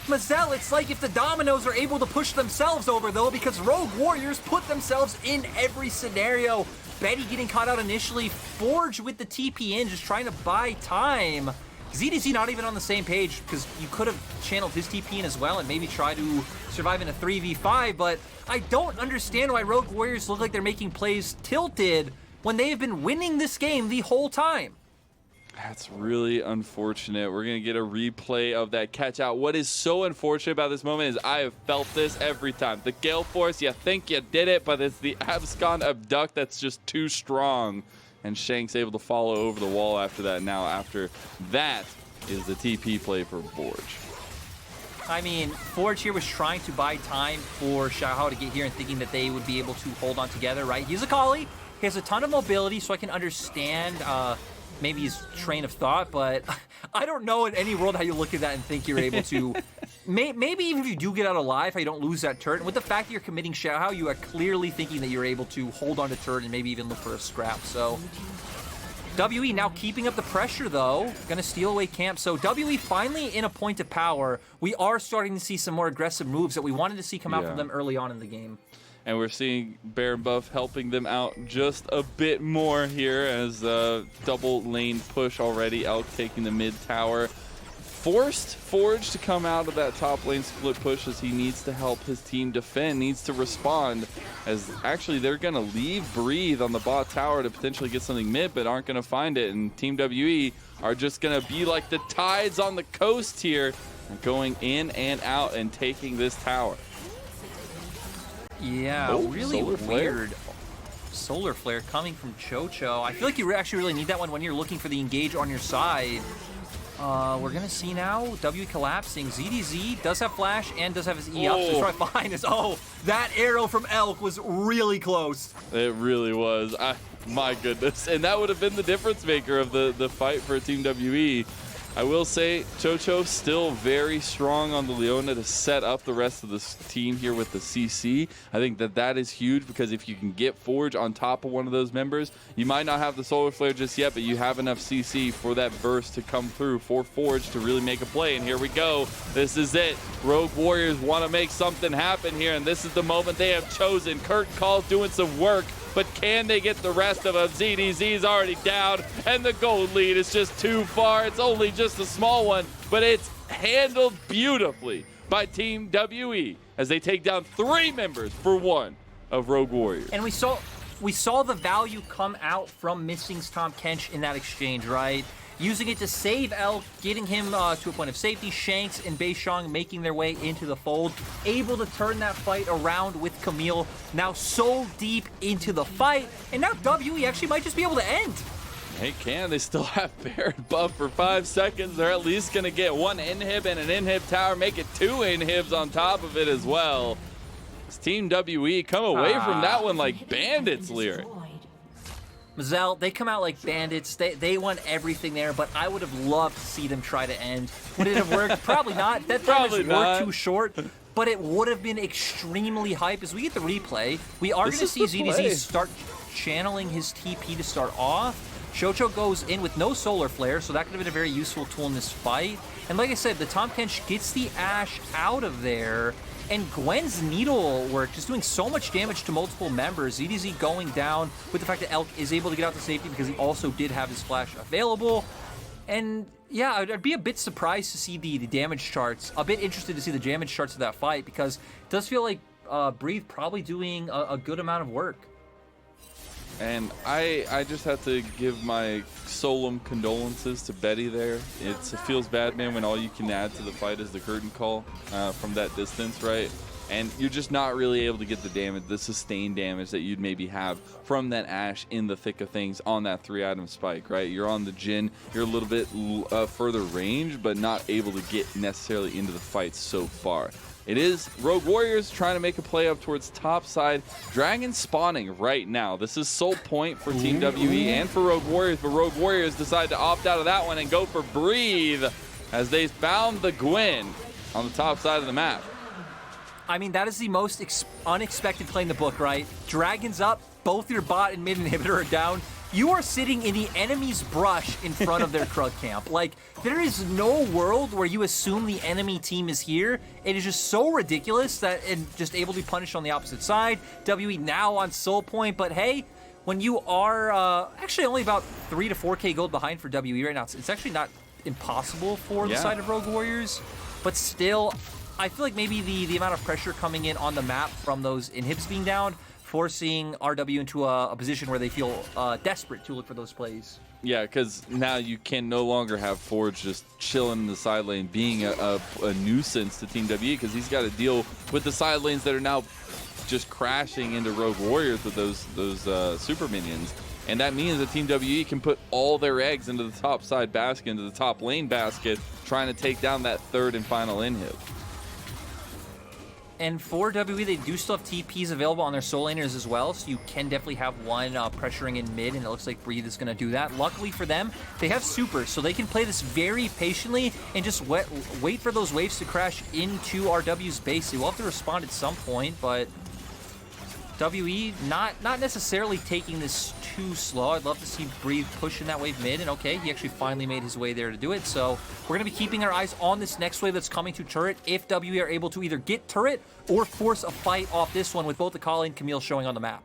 Speaker 1: Mazel, it's like if the dominoes are able to push themselves over, though, because Rogue Warriors put themselves in every scenario. Betty getting caught out initially, Forge with the TP in, just trying to buy time. ZWuJi not even on the same page, because you could have channeled his TP in as well and maybe try to survive in a 3v5, but I don't understand why Rogue Warriors look like they're making plays tilted when they have been winning this game the whole time.
Speaker 2: That's really unfortunate. We're going to get a replay of that catch out. What is so unfortunate about this moment is I have felt this every time. The Gale Force, you think you did it, but it's the Abscon Abduct that's just too strong. And Shank's able to follow over the wall after that. Now, after that is the TP play for Forge.
Speaker 1: I mean, Forge here was trying to buy time for Xiaohao to get here and thinking that they would be able to hold on together, right? He's a Kali. He has a ton of mobility, so I can understand maybe his train of thought, but I don't know in any world how you look at that and think you're able to. Maybe even if you do get out alive, how you don't lose that turret. And with the fact that you're committing Xiaohao, you are clearly thinking that you're able to hold on to turret and maybe even look for a scrap. So WE now keeping up the pressure, though. Going to steal away camp. So WE finally in a point of power. We are starting to see some more aggressive moves that we wanted to see come out from them early on in the game.
Speaker 2: And we're seeing Baron Buff helping them out just a bit more here as double lane push already. Elk taking the mid tower. Forced Forge to come out of that top lane split push as he needs to help his team defend, needs to respond, as actually they're going to leave Breathe on the bot tower to potentially get something mid, but aren't going to find it. And Team WE are just going to be like the tides on the coast here, going in and out and taking this tower.
Speaker 1: Yeah, really weird. Solar Flare coming from QiuQiu. I feel like you actually really need that one when you're looking for the engage on your side. We're going to see now WE collapsing. ZWuJi does have flash and does have his E up. So try to find his. Oh, that arrow from Elk was really close.
Speaker 2: It really was. My goodness. And that would have been the difference maker of the fight for Team WE. I will say QiuQiu still very strong on the Leona to set up the rest of this team here with the CC. I think that is huge because if you can get Forge on top of one of those members, you might not have the Solar Flare just yet, but you have enough CC for that burst to come through for Forge to really make a play. And here we go. This is it. Rogue Warriors want to make something happen here, and this is the moment they have chosen. Curtain Call's doing some work, but can they get the rest of them? ZWuJi's already down, and the gold lead is just too far. It's only just a small one, but it's handled beautifully by Team WE as they take down 3 members for 1 of Rogue Warriors.
Speaker 1: And we saw the value come out from missing Tahm Kench in that exchange, right? Using it to save Elk, getting him to a point of safety. Shanks and Beishang making their way into the fold, able to turn that fight around with Camille, now so deep into the fight, and now WE actually might just be able to end.
Speaker 2: They can. They still have Baron Buff for 5 seconds. They're at least going to get 1 inhib and an inhib tower, make it 2 inhibs on top of it as well. This Team WE come away from that one like bandits, Lyric.
Speaker 1: Mazel, they come out like bandits. They won everything there, but I would have loved to see them try to end. Would it have worked? Probably not. That time was too short, but it would have been extremely hype. As we get the replay, we are going to see ZWuJi start channeling his TP to start off. QiuQiu goes in with no Solar Flare, so that could have been a very useful tool in this fight. And like I said, the Tahm Kench gets the Ashe out of there. And Gwen's needle work just doing so much damage to multiple members. ZWuJi going down with the fact that Elk is able to get out to safety because he also did have his flash available. And yeah, I'd be a bit surprised to see the damage charts. A bit interested to see the damage charts of that fight because it does feel like Breathe probably doing a good amount of work.
Speaker 2: And I just have to give my solemn condolences to Betty there. It feels bad, man, when all you can add to the fight is the curtain call from that distance, right? And you're just not really able to get the damage, the sustained damage that you'd maybe have from that Ashe in the thick of things on that 3-item spike, right? You're on the Jhin, you're a little bit further range, but not able to get necessarily into the fight so far. It is Rogue Warriors trying to make a play up towards top side. Dragon spawning right now. This is sole point for Team WE and for Rogue Warriors, but Rogue Warriors decide to opt out of that one and go for Breathe as they found the Gwyn on the top side of the map.
Speaker 1: I mean, that is the most unexpected play in the book, right? Dragons up, both your bot and mid inhibitor are down. You are sitting in the enemy's brush in front of their Krug camp. Like, there is no world where you assume the enemy team is here. It is just so ridiculous that and just able to be punished on the opposite side. WE now on soul point, but hey, when you are actually only about 3 to 4K gold behind for WE right now, it's actually not impossible for the side of Rogue Warriors, but still, I feel like maybe the amount of pressure coming in on the map from those inhibs being down, forcing RW into a position where they feel desperate to look for those plays.
Speaker 2: Yeah, because now you can no longer have Forge just chilling in the side lane, being a nuisance to Team WE, because he's got to deal with the side lanes that are now just crashing into Rogue Warriors with those super minions. And that means that Team WE can put all their eggs into the top side basket, into the top lane basket, trying to take down that third and final inhib.
Speaker 1: And for WE, they do still have TPs available on their soul laners as well, so you can definitely have one pressuring in mid, and it looks like Breathe is going to do that. Luckily for them, they have supers, so they can play this very patiently and just wait for those waves to crash into RW's base. They will have to respond at some point, but WE not necessarily taking this too slow. I'd love to see Breathe pushing that wave mid, and okay, he actually finally made his way there to do it. So we're going to be keeping our eyes on this next wave that's coming to turret if WE are able to either get turret or force a fight off this one with both the Akali and Camille showing on the map.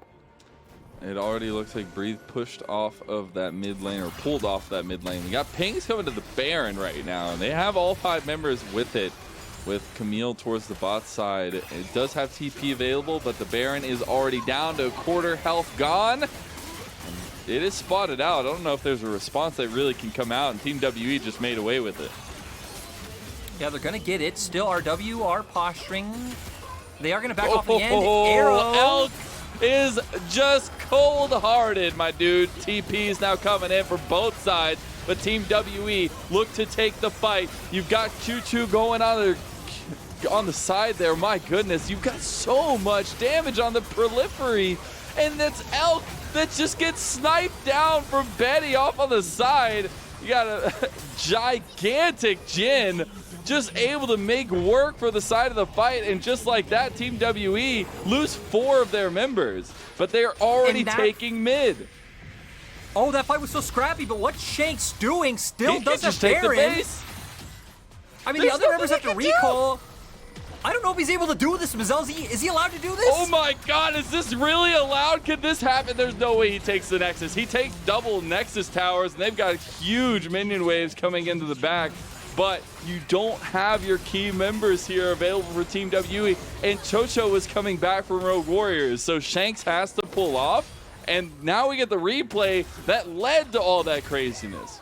Speaker 2: It already looks like Breathe pushed off of that mid lane, or pulled off that mid lane. We got pings coming to the Baron right now, and they have all 5 members with it. With Camille towards the bot side. It does have TP available, but the Baron is already down to a quarter health gone. And it is spotted out. I don't know if there's a response that really can come out, and Team WE just made away with it.
Speaker 1: Yeah, they're going to get it. Still, RW are posturing. They are going to back off the end. Arrow.
Speaker 2: Elk is just cold-hearted, my dude. TP is now coming in for both sides, but Team WE look to take the fight. You've got QiuQiu going on the side there. My goodness, you've got so much damage on the prolifery, and that's Elk that just gets sniped down from Betty off on the side. You got a gigantic Jin just able to make work for the side of the fight, and just like that, Team WE lose 4 of their members, but they are already taking mid.
Speaker 1: Oh, that fight was so scrappy, but what Shank's doing still
Speaker 2: He
Speaker 1: does
Speaker 2: just
Speaker 1: a
Speaker 2: take the
Speaker 1: Baron.
Speaker 2: base.
Speaker 1: I mean, the other members have to recall. I don't know if he's able to do this, Mazel. Is he allowed to do this?
Speaker 2: Oh my god, is this really allowed? Could this happen? There's no way he takes the Nexus. He takes double Nexus towers, and they've got huge minion waves coming into the back. But you don't have your key members here available for Team WE, and Chocho was coming back from Rogue Warriors, so Shanks has to pull off, and now we get the replay that led to all that craziness.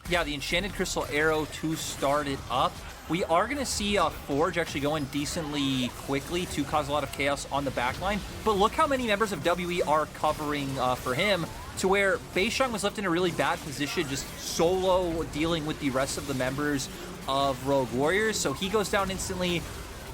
Speaker 1: Yeah, the Enchanted Crystal Arrow to start it up. We are going to see Forge actually going decently quickly to cause a lot of chaos on the backline, but look how many members of WE are covering for him, to where Beishang was left in a really bad position, just solo dealing with the rest of the members of Rogue Warriors. So he goes down instantly.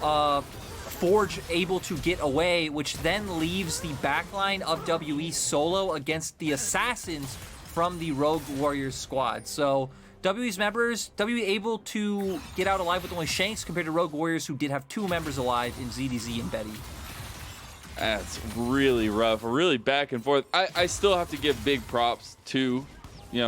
Speaker 1: Forge able to get away, which then leaves the backline of WE solo against the assassins from the Rogue Warriors squad. So WE's members, WE able to get out alive with only Shanks compared to Rogue Warriors, who did have 2 members alive in ZDZ and Betty.
Speaker 2: That's really rough, really back and forth. I still have to give big props to,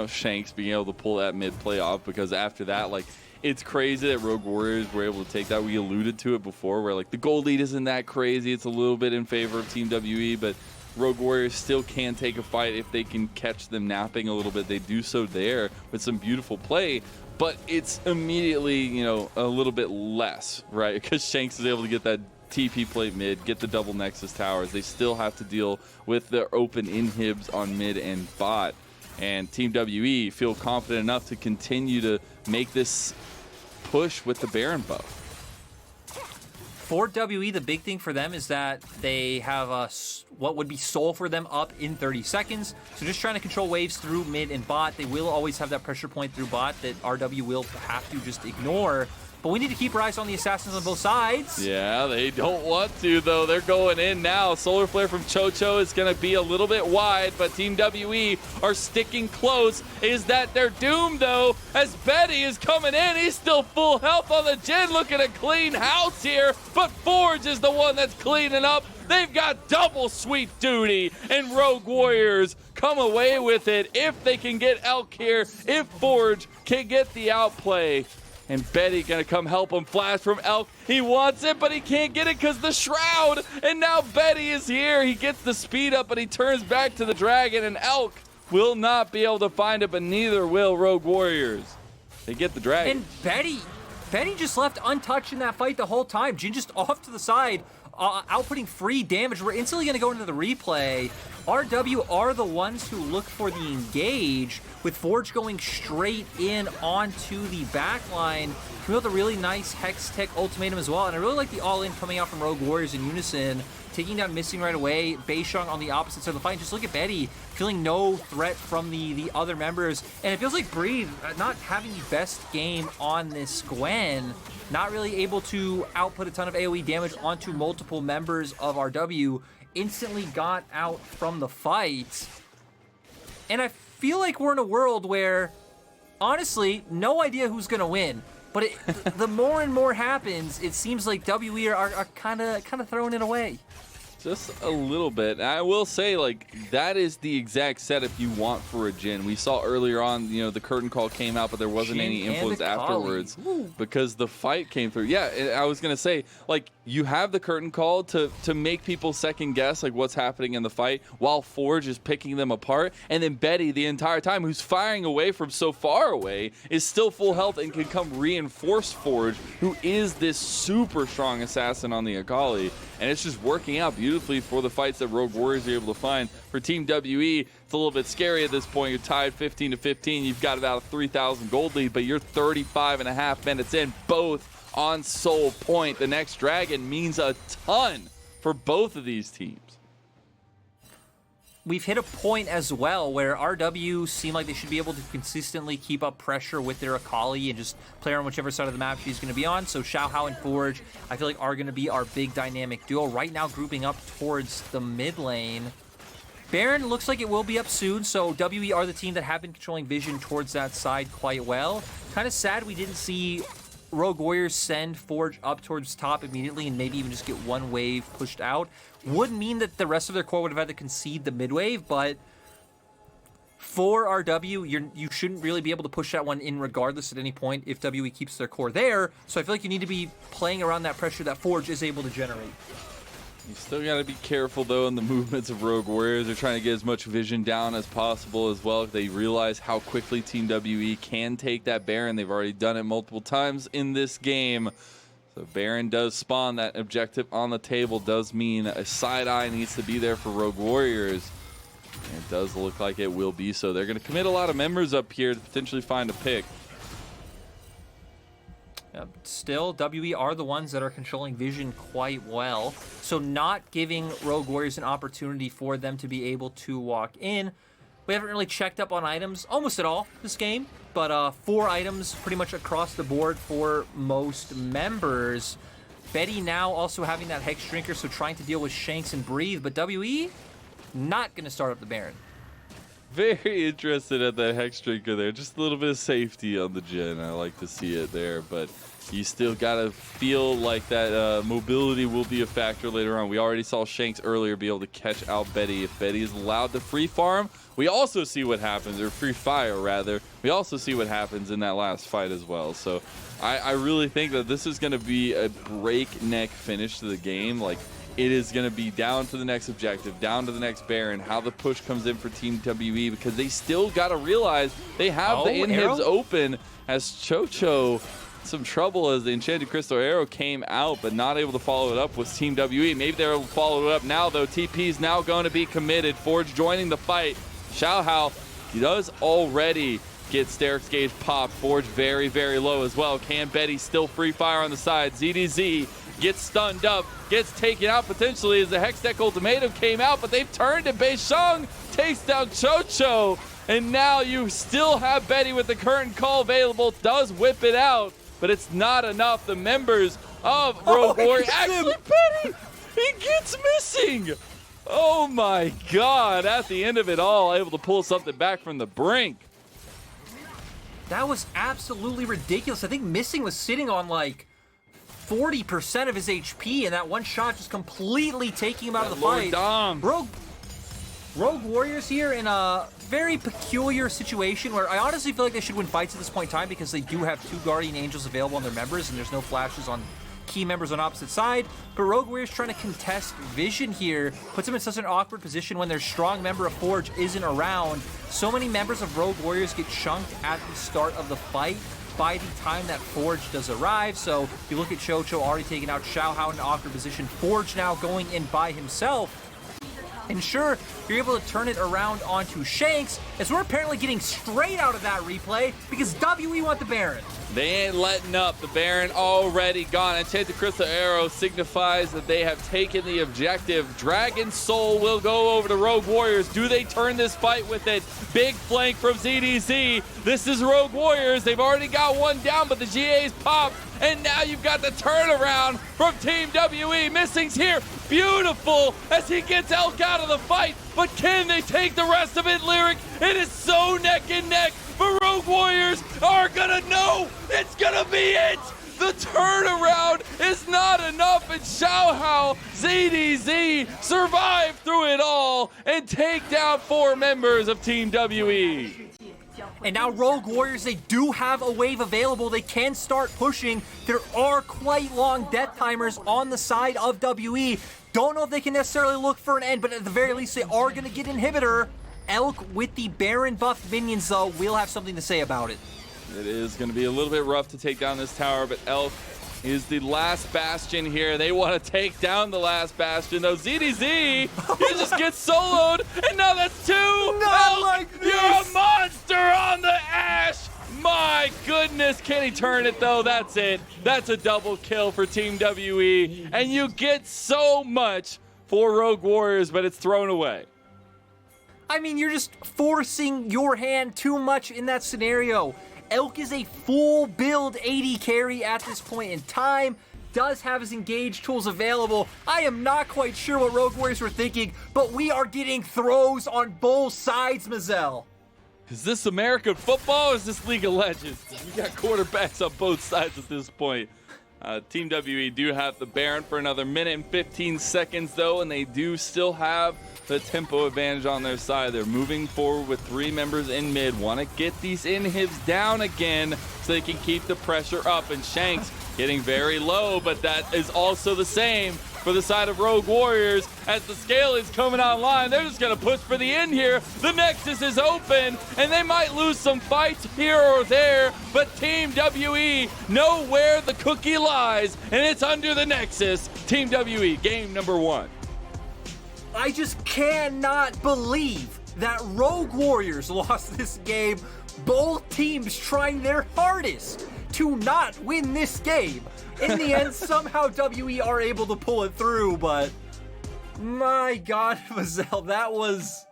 Speaker 2: Shanks being able to pull that mid play off, because after that, like, it's crazy that Rogue Warriors were able to take that. We alluded to it before, where like the gold lead isn't that crazy. It's a little bit in favor of Team WE, but Rogue Warriors still can take a fight if they can catch them napping a little bit. They do so there with some beautiful play, but it's immediately, a little bit less, right? Because Shanks is able to get that TP plate mid, get the double Nexus towers. They still have to deal with their open inhibs on mid and bot. And Team WE feel confident enough to continue to make this push with the Baron buff.
Speaker 1: For WE, the big thing for them is that they have what would be soul for them up in 30 seconds. So just trying to control waves through mid and bot. They will always have that pressure point through bot that RW will have to just ignore. but we need to keep our eyes on the assassins on both sides.
Speaker 2: Yeah, they don't want to, though. They're going in now. Solar Flare from QiuQiu is going to be a little bit wide, but Team WE are sticking close. Is that their doom, though, as Betty is coming in. He's still full health on the Jin, looking to clean house here, but Forge is the one that's cleaning up. They've got double sweep duty, and Rogue Warriors come away with it if they can get Elk here, if Forge can get the outplay. And Betty gonna come help him. Flash from Elk. He wants it, but he can't get it because the Shroud. And now Betty is here. He gets the speed up, but he turns back to the Dragon, and Elk will not be able to find it, but neither will Rogue Warriors. They get the Dragon.
Speaker 1: And Betty just left untouched in that fight the whole time. Jin just off to the side, outputting free damage. We're instantly going to go into the replay. RW are the ones who look for the engage, with Forge going straight in onto the backline. Coming with a really nice Hex Tech ultimatum as well. And I really like the all-in coming out from Rogue Warriors in unison. Taking down Missing right away. Beishang on the opposite side of the fight. Just look at Betty, feeling no threat from the other members. And it feels like Breathe not having the best game on this Gwen. Not really able to output a ton of AoE damage onto multiple members of RW. Instantly got out from the fight. And I feel like we're in a world where, honestly, no idea who's going to win. But the more and more happens, it seems like WE are kind of throwing it away.
Speaker 2: Just a little bit. I will say, like, that is the exact setup you want for a Jin. We saw earlier on, you know, the curtain call came out, but there wasn't any influence afterwards because the fight came through. Yeah, I was going to say, like, you have the curtain call to make people second guess, like, what's happening in the fight while Forge is picking them apart. And then Betty, the entire time, who's firing away from so far away, is still full health and can come reinforce Forge, who is this super strong assassin on the Akali. And it's just working out beautifully for the fights that Rogue Warriors are able to find. For Team WE, it's a little bit scary at this point. You're tied 15-15. You've got about a 3,000 gold lead, but you're 35.5 minutes in, both on Soul Point. The next Dragon means a ton for both of these teams.
Speaker 1: We've hit a point as well where RW seem like they should be able to consistently keep up pressure with their Akali and just play on whichever side of the map she's going to be on. So Xiaohao and Forge, I feel like, are going to be our big dynamic duo. Right now, grouping up towards the mid lane. Baron looks like it will be up soon, so WE are the team that have been controlling vision towards that side quite well. Kind of sad we didn't see Rogue Warriors send Forge up towards top immediately and maybe even just get one wave pushed out. Would mean that the rest of their core would have had to concede the mid wave, but for RW, you shouldn't really be able to push that one in regardless at any point if WE keeps their core there. So I feel like you need to be playing around that pressure that Forge is able to generate.
Speaker 2: You still got to be careful, though, in the movements of Rogue Warriors. They're trying to get as much vision down as possible as well. They realize how quickly Team WE can take that Baron. They've already done it multiple times in this game. So Baron does spawn. That objective on the table does mean a side eye needs to be there for Rogue Warriors. And it does look like it will be so. They're going to commit a lot of members up here to potentially find a pick.
Speaker 1: Still, WE are the ones that are controlling vision quite well. So not giving Rogue Warriors an opportunity for them to be able to walk in. We haven't really checked up on items almost at all this game, but 4 items pretty much across the board for most members. Betty now also having that Hex Drinker, so trying to deal with Shanks and Breathe, but WE not going to start up the Baron.
Speaker 2: Very interested at that Hex Drinker there. Just a little bit of safety on the Jin. I like to see it there, but you still got to feel like that mobility will be a factor later on. We already saw Shanks earlier be able to catch out Betty. If Betty is allowed to free farm, we also see what happens, or free fire rather. We also see what happens in that last fight as well. So I really think that this is going to be a breakneck finish to the game. Like, it is going to be down to the next objective, down to the next Baron, how the push comes in for Team WE, because they still got to realize they have the inhibs open as QiuQiu some trouble as the Enchanted Crystal Arrow came out, but not able to follow it up with Team WE. Maybe they'll follow it up now, though. TP is now going to be committed. Forge joining the fight. Xiaohao, he does already get Steric's Gauge popped. Forge very, very low as well. Can Betty still free fire on the side? ZDZ gets stunned up, gets taken out potentially as the Hex Deck Ultimatum came out, but they've turned it. Beishang takes down QiuQiu, and now you still have Betty with the current call available, does whip it out. but it's not enough. The members of Rogue Warriors actually Betty, he gets missing. Oh my God, at the end of it all, able to pull something back from the brink.
Speaker 1: That was absolutely ridiculous. I think Missing was sitting on like 40% of his HP, and that one shot just completely taking him out of the fight. Rogue Warriors here in a very peculiar situation where I honestly feel like they should win fights at this point in time because they do have 2 Guardian Angels available on their members, and there's no flashes on key members on opposite side. But Rogue Warriors trying to contest Vision here puts him in such an awkward position when their strong member of Forge isn't around. So many members of Rogue Warriors get chunked at the start of the fight by the time that Forge does arrive. So if you look at QiuQiu already taking out Xiaohao in an awkward position, Forge now going in by himself. And sure, you're able to turn it around onto Shanks, as we're apparently getting straight out of that replay because WE want the Baron.
Speaker 2: They ain't letting up. The Baron already gone. Enchanted Crystal Arrow signifies that they have taken the objective. Dragon Soul will go over to Rogue Warriors. Do they turn this fight with it? Big flank from ZDZ. This is Rogue Warriors. They've already got one down, but the GA's popped. And now you've got the turnaround from Team WE. Missing's here. Beautiful as he gets Elk out of the fight. But can they take the rest of it, Lyric? It is so neck and neck. But Rogue Warriors are gonna know it's gonna be it. The turnaround is not enough, and Xiaohao, ZDZ survive through it all and take down 4 members of Team WE.
Speaker 1: And now Rogue Warriors, they do have a wave available. They can start pushing. There are quite long death timers on the side of WE. Don't know if they can necessarily look for an end, but at the very least, they are going to get Inhibitor. Elk with the Baron buff minions, though, will have something to say about it.
Speaker 2: It is going to be a little bit rough to take down this tower, but Elk is the last bastion here. They want to take down the last bastion, though. ZDZ, he just gets soloed, and now that's 2. Elk, like you're a monster on the Ash. My goodness, can he turn it, though? That's it. That's a double kill for Team WE, and you get so much for Rogue Warriors, but it's thrown away.
Speaker 1: I mean, you're just forcing your hand too much in that scenario. Elk is a full build AD carry at this point in time, does have his engage tools available. I am not quite sure what Rogue Warriors were thinking, but we are getting throws on both sides, Mazel.
Speaker 2: Is this American football or is this League of Legends? We got quarterbacks on both sides at this point. Team WE do have the Baron for another minute and 15 seconds, though, and they do still have the tempo advantage on their side. They're moving forward with 3 members in mid. Want to get these inhibs down again so they can keep the pressure up. And Shanks getting very low, but that is also the same for the side of Rogue Warriors. As the scale is coming online, they're just going to push for the end here. The Nexus is open, and they might lose some fights here or there, but Team WE know where the cookie lies, and it's under the Nexus. Team WE, game number 1.
Speaker 1: I just cannot believe that Rogue Warriors lost this game. Both teams trying their hardest to not win this game. In the end, somehow WE are able to pull it through, but my God, Mazel, that was...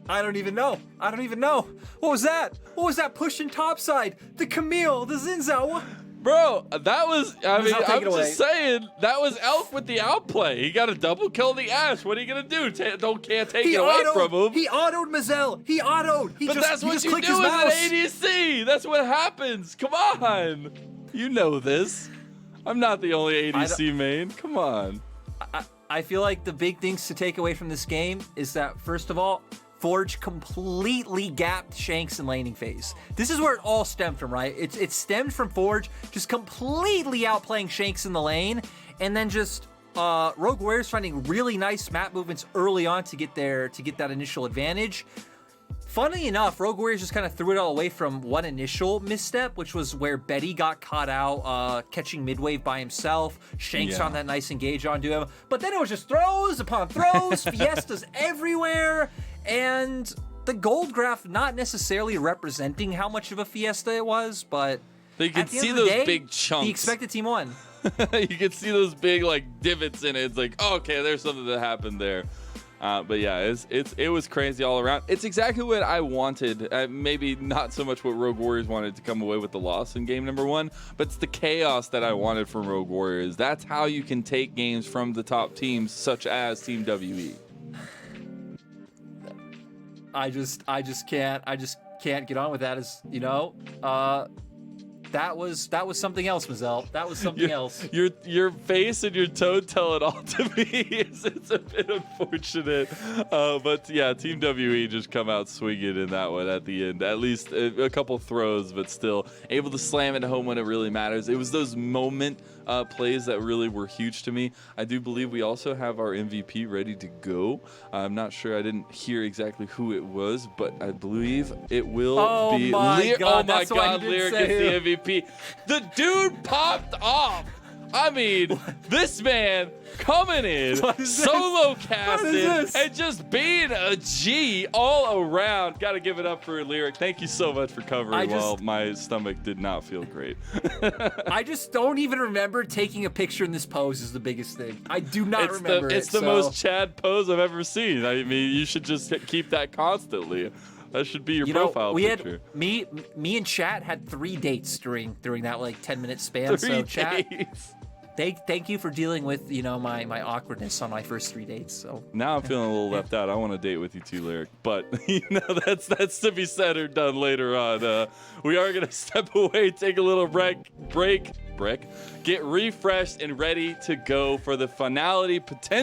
Speaker 1: I don't even know. What was that? What was that pushing topside? The Camille, the Zinzao.
Speaker 2: Bro, that was, I'm just saying, that was Elk with the outplay. He got a double kill the Ash. What are you going to do? Can't take it away from him.
Speaker 1: He autoed Mazel. He autoed.
Speaker 2: But that's what you do as an ADC. That's what happens. Come on. You know this. I'm not the only ADC main. Come on.
Speaker 1: I feel like the big things to take away from this game is that, first of all, Forge completely gapped Shanks in laning phase. This is where it all stemmed from, right? It stemmed from Forge just completely outplaying Shanks in the lane, and then just Rogue Warriors finding really nice map movements early on to get that initial advantage. Funnily enough, Rogue Warriors just kind of threw it all away from one initial misstep, which was where Betty got caught out catching midwave by himself. Shanks found that nice engage onto him. But then it was just throws upon throws, Fiestas everywhere, and the gold graph not necessarily representing how much of a Fiesta it was, but
Speaker 2: you can see those big chunks.
Speaker 1: The expected team won.
Speaker 2: You can see those big like divots in it. It's like, oh, okay, there's something that happened there. But yeah, it was crazy all around. It's exactly what I wanted. Maybe not so much what Rogue Warriors wanted to come away with the loss in game number 1, but it's the chaos that I wanted from Rogue Warriors. That's how you can take games from the top teams, such as Team WE.
Speaker 1: I just can't get on with that. As you know, that was something else, Mazel. That was something else.
Speaker 2: Your face and your tone tell it all to me. It's a bit unfortunate, but yeah, Team WE just come out swinging in that one at the end. At least a couple throws, but still able to slam it home when it really matters. It was those moment plays that really were huge to me. I do believe we also have our MVP ready to go. I'm not sure. I didn't hear exactly who it was, but I believe it will be.
Speaker 1: God,
Speaker 2: oh my
Speaker 1: that's why
Speaker 2: God!
Speaker 1: you didn't
Speaker 2: Lyric
Speaker 1: say
Speaker 2: is the MVP. The dude popped off. I mean, this man coming in, solo casting, and just being a G all around. Got to give it up for Lyric. Thank you so much for covering while my stomach did not feel great.
Speaker 1: I just don't even remember taking a picture in this pose is the biggest thing. I do not remember it.
Speaker 2: It's the most Chad pose I've ever seen. I mean, you should just keep that constantly. That should be your profile picture.
Speaker 1: Me and Chat had 3 dates during that like 10-minute span. So Chat, thank you for dealing with my awkwardness on my first 3 dates. So
Speaker 2: now I'm feeling a little left out. I want to date with you too, Lyric. But that's to be said or done later on. We are gonna step away, take a little break, get refreshed and ready to go for the finality potential.